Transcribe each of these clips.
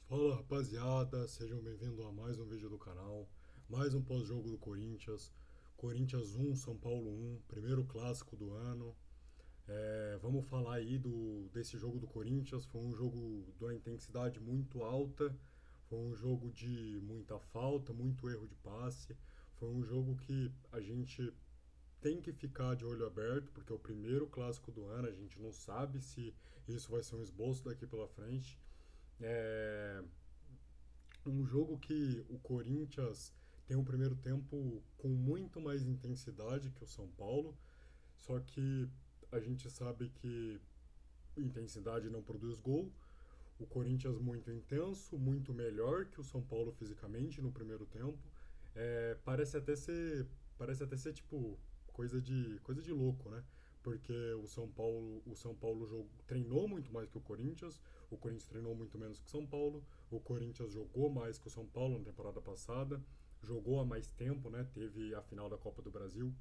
Fala rapaziada, sejam bem-vindos a mais um vídeo do canal, mais um pós-jogo do Corinthians. Corinthians 1, São Paulo 1, primeiro clássico do ano. Vamos falar aí desse jogo do Corinthians. Foi um jogo de uma intensidade muito alta, foi um jogo de muita falta, muito erro de passe. Foi um jogo que a gente tem que ficar de olho aberto, porque é o primeiro clássico do ano, a gente não sabe se isso vai ser um esboço daqui pela frente. É, um jogo que o Corinthians tem um primeiro tempo com muito mais intensidade que o São Paulo, só que a gente sabe que intensidade não produz gol. O Corinthians muito intenso, muito melhor que o São Paulo fisicamente no primeiro tempo. É, parece até ser tipo coisa de louco, né? Porque o São Paulo treinou muito mais que o Corinthians treinou muito menos que o São Paulo, o Corinthians jogou mais que o São Paulo na temporada passada, jogou há mais tempo, né? Teve a final da Copa do Brasil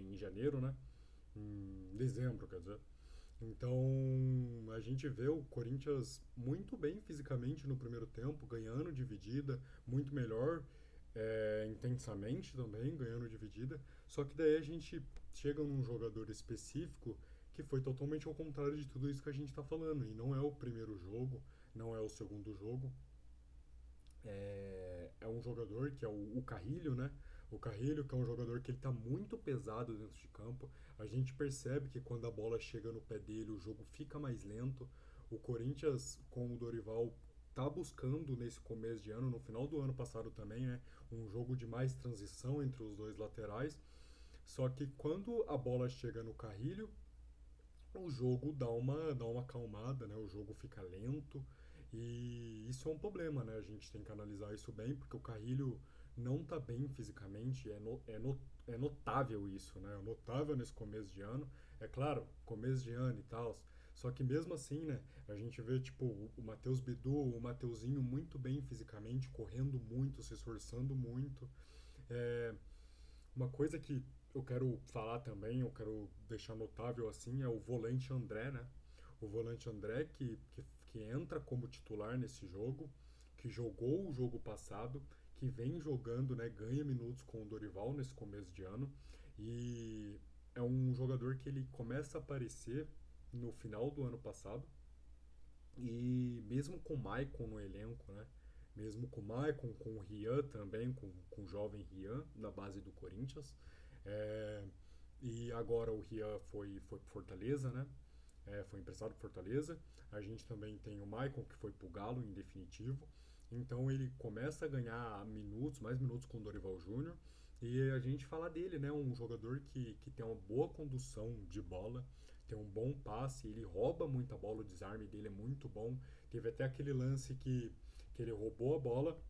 em janeiro, né? Em dezembro, quer dizer. Então a gente vê o Corinthians muito bem fisicamente no primeiro tempo, ganhando dividida, muito melhor intensamente também, ganhando dividida. Só que daí a gente chega num jogador específico que foi totalmente ao contrário de tudo isso que a gente está falando. E não é o primeiro jogo, não é o segundo jogo, é um jogador que é o Carrilho, né? O Carrilho, que é um jogador que ele tá muito pesado dentro de campo. A gente percebe que quando a bola chega no pé dele, o jogo fica mais lento. O Corinthians, com o Dorival, tá buscando nesse começo de ano, no final do ano passado também, né? Um jogo de mais transição entre os dois laterais. Só que quando a bola chega no Carrilho, o jogo dá uma acalmada, né? O jogo fica lento e isso é um problema, né? A gente tem que analisar isso bem, porque o Carrilho não tá bem fisicamente, é notável isso, né? É notável nesse começo de ano. É claro, começo de ano e tal, só que mesmo assim, né? A gente vê, tipo, o Matheus Bidu, o Mateuzinho muito bem fisicamente, correndo muito, se esforçando muito. É, uma coisa que eu quero falar também, eu quero deixar notável assim, é o volante André, né? O volante André que entra como titular nesse jogo, que jogou o jogo passado, que vem jogando, né? Ganha minutos com o Dorival nesse começo de ano. E é um jogador que ele começa a aparecer no final do ano passado e mesmo com o Maicon no elenco, né? Mesmo com o Maicon, com o Rian também, com o jovem Rian na base do Corinthians. É, e agora o Rian foi pro Fortaleza, né? Foi emprestado pro Fortaleza. A gente também tem o Maicon, que foi pro Galo em definitivo. Então ele começa a ganhar minutos, mais minutos com o Dorival Júnior. E a gente fala dele, né? Um jogador que tem uma boa condução de bola, tem um bom passe, ele rouba muita bola, o desarme dele é muito bom. Teve até aquele lance que ele roubou a bola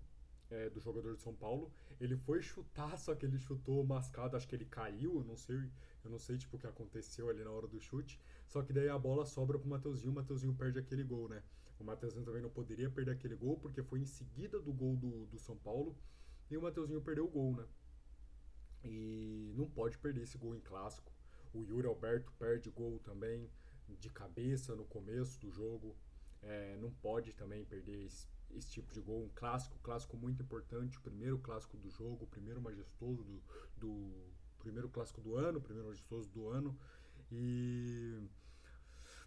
do jogador de São Paulo. Ele foi chutar, só que ele chutou mascado, acho que ele caiu, eu não sei tipo o que aconteceu ali na hora do chute. Só que daí a bola sobra pro Mateuzinho, o Mateuzinho perde aquele gol, né? O Mateuzinho também não poderia perder aquele gol, porque foi em seguida do gol do São Paulo, e o Mateuzinho perdeu o gol, né? E não pode perder esse gol em clássico. O Yuri Alberto perde gol também de cabeça no começo do jogo. Não pode também perder esse tipo de gol. Um clássico muito importante, o primeiro clássico do jogo, o primeiro majestoso do primeiro clássico do ano, o primeiro majestoso do ano. E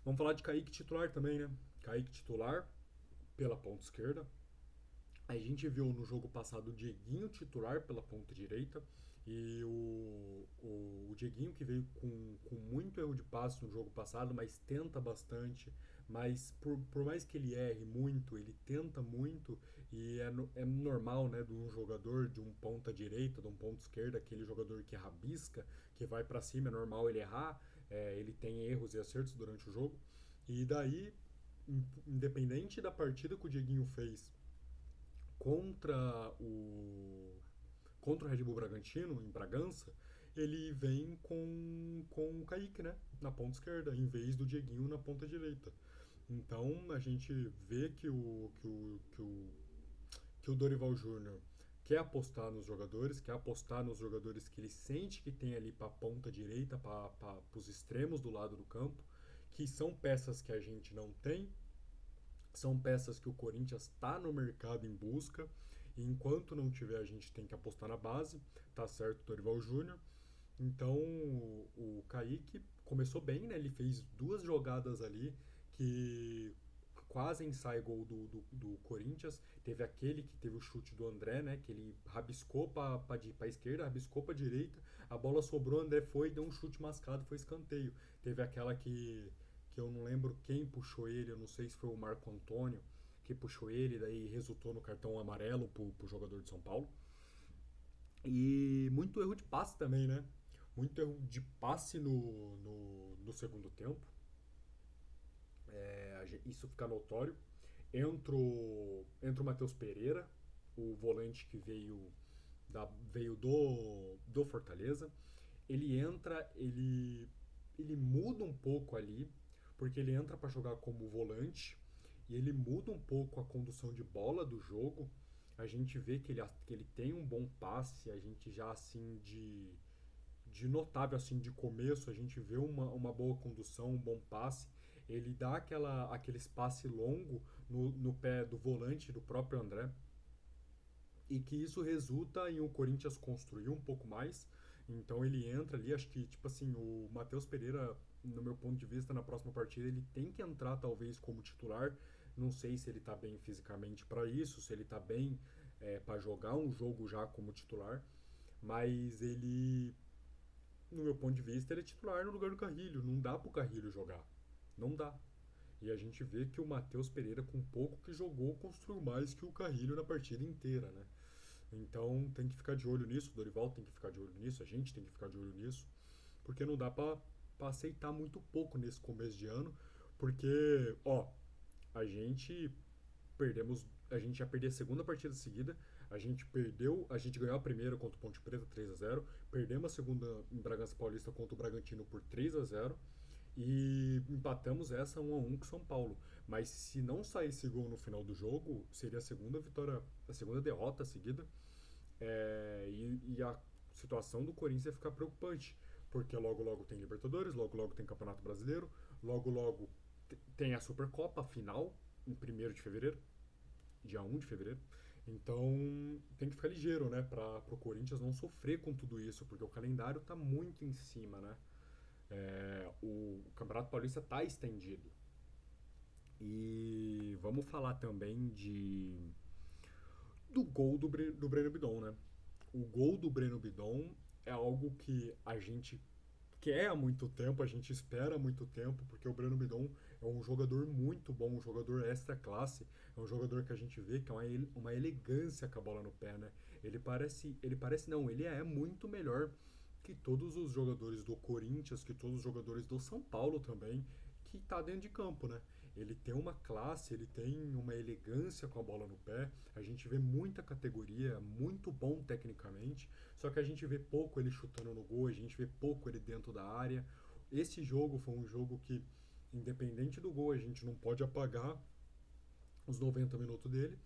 vamos falar de Kaique titular também, né? Kaique titular pela ponta esquerda. A gente viu no jogo passado o Dieguinho titular pela ponta direita e o Dieguinho que veio com muito erro de passe no jogo passado, mas tenta bastante, mas por mais que ele erre muito, ele tenta muito e é normal, né, de um jogador de um ponta direita, de um ponta esquerda, aquele jogador que rabisca, que vai para cima, é normal ele errar, ele tem erros e acertos durante o jogo e daí, independente da partida que o Dieguinho fez contra o Red Bull Bragantino, em Bragança, ele vem com o Kaique, né? Na ponta esquerda, em vez do Dieguinho na ponta direita. Então a gente vê que o Dorival Júnior quer apostar nos jogadores, quer apostar nos jogadores que ele sente que tem ali para a ponta direita, para os extremos do lado do campo, que são peças que a gente não tem, São peças que o Corinthians está no mercado em busca. E enquanto não tiver, a gente tem que apostar na base. Tá certo, Dorival Júnior. Então o Kaique começou bem, né? Ele fez duas jogadas ali que quase ensaia gol do Corinthians. Teve aquele que teve o chute do André, né? Que ele rabiscou pra esquerda, rabiscou pra direita. A bola sobrou, o André foi, deu um chute mascado, foi escanteio. Teve aquela que eu não lembro quem puxou ele, eu não sei se foi o Marco Antônio que puxou ele, daí resultou no cartão amarelo pro jogador de São Paulo. E muito erro de passe também, né? Muito erro de passe no segundo tempo. Isso fica notório. Entra o Matheus Pereira, o volante que veio do Fortaleza. Ele entra, ele muda um pouco ali, porque ele entra para jogar como volante e ele muda um pouco a condução de bola do jogo. A gente vê que ele tem um bom passe, a gente já assim de notável assim de começo, a gente vê uma boa condução, um bom passe. Ele dá aquele espaço longo no pé do volante do próprio André, e que isso resulta em o Corinthians construir um pouco mais. Então ele entra ali, acho que tipo assim, o Matheus Pereira, no meu ponto de vista, na próxima partida ele tem que entrar talvez como titular. Não sei se ele tá bem fisicamente para isso, se ele tá bem para jogar um jogo já como titular, mas ele, no meu ponto de vista, ele é titular no lugar do Carrilho. Não dá pro Carrilho jogar. Não dá. E a gente vê que o Matheus Pereira, com pouco que jogou, construiu mais que o Carrilho na partida inteira, né? Então tem que ficar de olho nisso, o Dorival tem que ficar de olho nisso, a gente tem que ficar de olho nisso, porque não dá pra aceitar muito pouco nesse começo de ano, porque, ó, a gente a gente já perdeu a segunda partida seguida, a gente ganhou a primeira contra o Ponte Preta 3-0, perdemos a segunda em Bragança Paulista contra o Bragantino por 3-0 e empatamos essa 1-1 com o São Paulo. Mas se não saísse gol no final do jogo, seria a segunda vitória, a segunda derrota seguida. E a situação do Corinthians ia ficar preocupante, porque logo logo tem Libertadores, logo logo tem Campeonato Brasileiro, logo logo tem a Supercopa final em 1º de fevereiro, dia 1 de fevereiro. Então tem que ficar ligeiro, né, para o Corinthians não sofrer com tudo isso, porque o calendário tá muito em cima, né? O Campeonato Paulista tá estendido. E vamos falar também do gol do Breno Bidon, né? O gol do Breno Bidon é algo que a gente quer há muito tempo, a gente espera há muito tempo, porque o Breno Bidon é um jogador muito bom, um jogador extra classe, é um jogador que a gente vê que é uma elegância com a bola no pé, né? Ele parece não, ele é muito melhor que todos os jogadores do Corinthians, que todos os jogadores do São Paulo também, que tá dentro de campo, né? Ele tem uma classe, ele tem uma elegância com a bola no pé. A gente vê muita categoria, muito bom tecnicamente, só que a gente vê pouco ele chutando no gol, a gente vê pouco ele dentro da área. Esse jogo foi um jogo que, independente do gol, a gente não pode apagar os 90 minutos dele,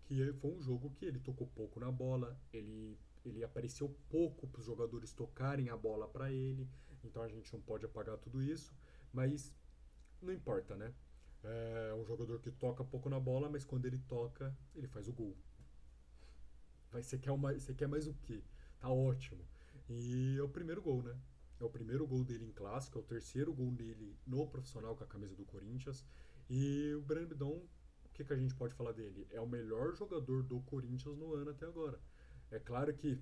que foi um jogo que ele tocou pouco na bola, ele apareceu pouco para os jogadores tocarem a bola para ele, então a gente não pode apagar tudo isso, mas não importa, né? É um jogador que toca pouco na bola, mas quando ele toca, ele faz o gol. Você quer mais o quê? Tá ótimo. E é o primeiro gol, né? É o primeiro gol dele em clássico, é o terceiro gol dele no profissional com a camisa do Corinthians. E o Breno Bidon, o que a gente pode falar dele? É o melhor jogador do Corinthians no ano até agora. É claro que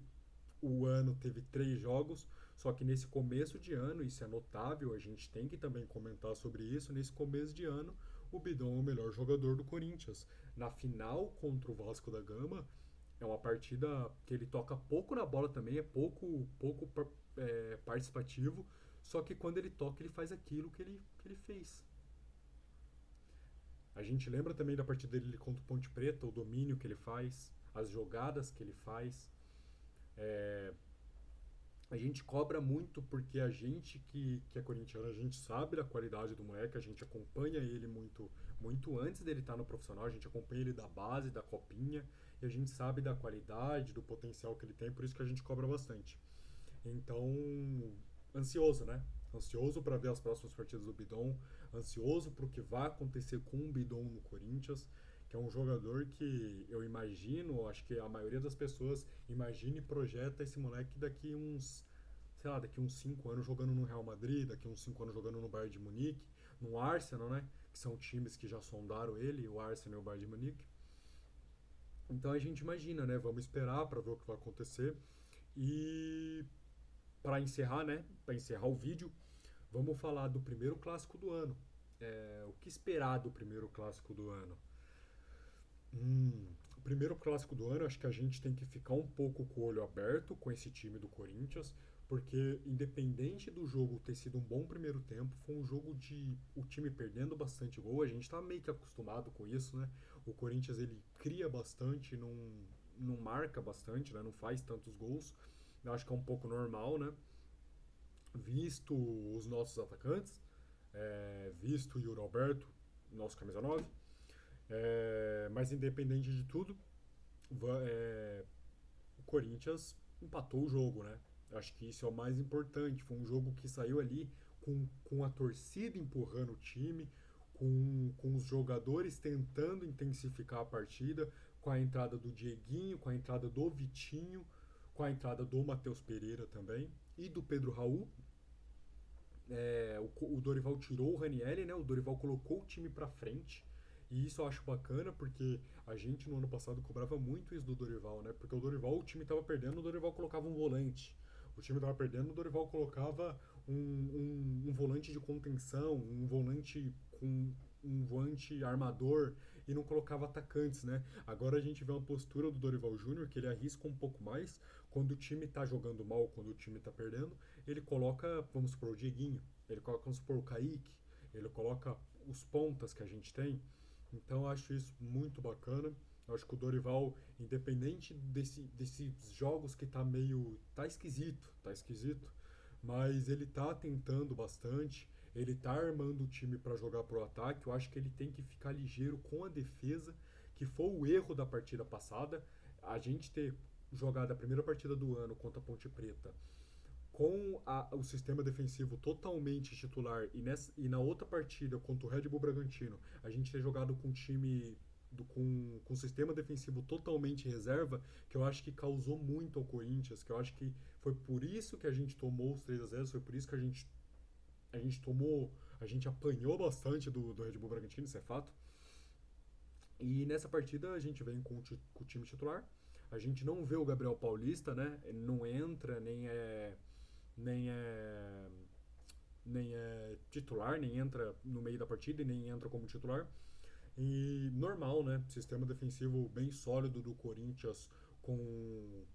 o ano teve 3 jogos, só que nesse começo de ano, isso é notável, a gente tem que também comentar sobre isso. Nesse começo de ano, o Bidon é o melhor jogador do Corinthians. Na final contra o Vasco da Gama, é uma partida que ele toca pouco na bola também, é pouco participativo, só que quando ele toca, ele faz aquilo que ele fez. A gente lembra também da partida dele contra o Ponte Preta, o domínio que ele faz, as jogadas que ele faz. É, a gente cobra muito porque a gente que é corintiano, a gente sabe da qualidade do moleque, a gente acompanha ele muito antes dele estar no profissional, a gente acompanha ele da base, da copinha, e a gente sabe da qualidade, do potencial que ele tem, por isso que a gente cobra bastante. Então, ansioso, né? Ansioso para ver as próximas partidas do Bidon, ansioso para o que vai acontecer com o Bidon no Corinthians, que é um jogador que eu imagino, acho que a maioria das pessoas imagina e projeta esse moleque daqui uns, sei lá, daqui uns 5 anos jogando no Real Madrid, daqui uns 5 anos jogando no Bayern de Munique, no Arsenal, né? Que são times que já sondaram ele, o Arsenal e o Bayern de Munique. Então a gente imagina, né? Vamos esperar para ver o que vai acontecer. E para encerrar, né? Para encerrar o vídeo, vamos falar do primeiro clássico do ano. O que esperar do primeiro clássico do ano? O primeiro clássico do ano, acho que a gente tem que ficar um pouco com o olho aberto com esse time do Corinthians, porque independente do jogo ter sido um bom primeiro tempo, foi um jogo de o time perdendo bastante gol. A gente tá meio que acostumado com isso, né? O Corinthians ele cria bastante, não marca bastante, né? Não faz tantos gols. Eu acho que é um pouco normal, né? Visto os nossos atacantes, visto o Yuri Alberto, nosso camisa 9. Mas independente de tudo, o Corinthians empatou o jogo, né? Acho que isso é o mais importante. Foi um jogo que saiu ali com a torcida empurrando o time, com os jogadores tentando intensificar a partida, com a entrada do Dieguinho, com a entrada do Vitinho, com a entrada do Matheus Pereira também e do Pedro Raul. O Dorival tirou o Ranieri, né? O Dorival colocou o time pra frente. E isso eu acho bacana porque a gente no ano passado cobrava muito isso do Dorival, né? Porque o Dorival, o time tava perdendo, o Dorival colocava um volante. O time tava perdendo, o Dorival colocava um volante de contenção, um volante armador e não colocava atacantes, né? Agora a gente vê uma postura do Dorival Júnior que ele arrisca um pouco mais quando o time tá jogando mal, quando o time tá perdendo, ele coloca, vamos supor, o Dieguinho, ele coloca, vamos supor, o Kaique, ele coloca os pontas que a gente tem. Então eu acho isso muito bacana. Eu acho que o Dorival, independente desses jogos que tá meio. Tá esquisito, mas ele tá tentando bastante, ele tá armando o time para jogar pro ataque. Eu acho que ele tem que ficar ligeiro com a defesa, que foi o erro da partida passada. A gente ter jogado a primeira partida do ano contra a Ponte Preta com o sistema defensivo totalmente titular e na outra partida contra o Red Bull Bragantino a gente ter jogado com um time com um sistema defensivo totalmente reserva, que eu acho que causou muito ao Corinthians, que eu acho que foi por isso que a gente tomou os 3-0, foi por isso que a gente tomou, a gente apanhou bastante do Red Bull Bragantino, isso é fato. E nessa partida a gente vem com o time titular, a gente não vê o Gabriel Paulista, né? Ele não entra, nem é nem é titular, nem entra no meio da partida e nem entra como titular. E normal, né? Sistema defensivo bem sólido do Corinthians com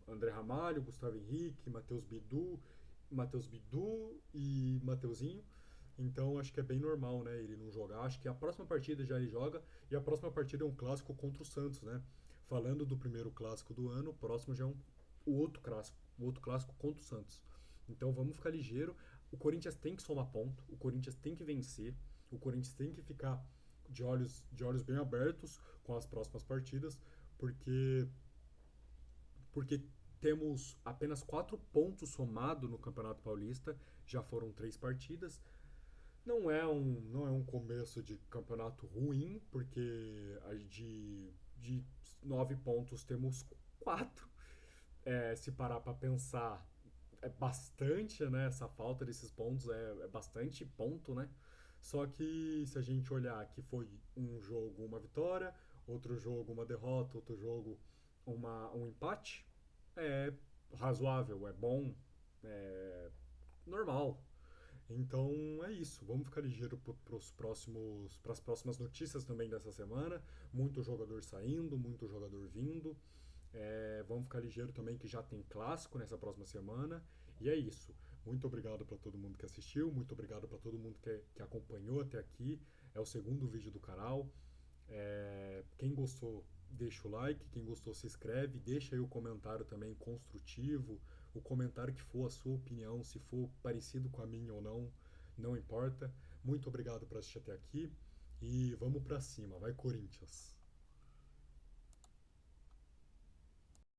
André Ramalho, Gustavo Henrique, Matheus Bidu e Mateuzinho. Então acho que é bem normal, né? Ele não jogar. Acho que a próxima partida já ele joga e a próxima partida é um clássico contra o Santos, né? Falando do primeiro clássico do ano, o próximo já é o outro clássico contra o Santos. Então vamos ficar ligeiro. O Corinthians tem que somar ponto, o Corinthians tem que vencer, o Corinthians tem que ficar de olhos bem abertos com as próximas partidas, porque porque temos apenas 4 pontos somados no Campeonato Paulista, já foram 3 partidas. Não é um começo de campeonato ruim, porque de 9 pontos temos 4. Se parar para pensar, é bastante, né? Essa falta desses pontos é bastante ponto, né? Só que se a gente olhar que foi um jogo uma vitória, outro jogo uma derrota, outro jogo um empate, é razoável, é bom, é normal. Então é isso. Vamos ficar ligeiro para as próximas notícias também dessa semana. Muito jogador saindo, muito jogador vindo. Vamos ficar ligeiro também que já tem clássico nessa próxima semana. E é isso. Muito obrigado para todo mundo que assistiu, muito obrigado para todo mundo que acompanhou até aqui. É o segundo vídeo do canal. Quem gostou, deixa o like. Quem gostou, se inscreve. Deixa aí o comentário também construtivo. O comentário que for a sua opinião, se for parecido com a minha ou não, não importa. Muito obrigado por assistir até aqui. E vamos para cima. Vai, Corinthians!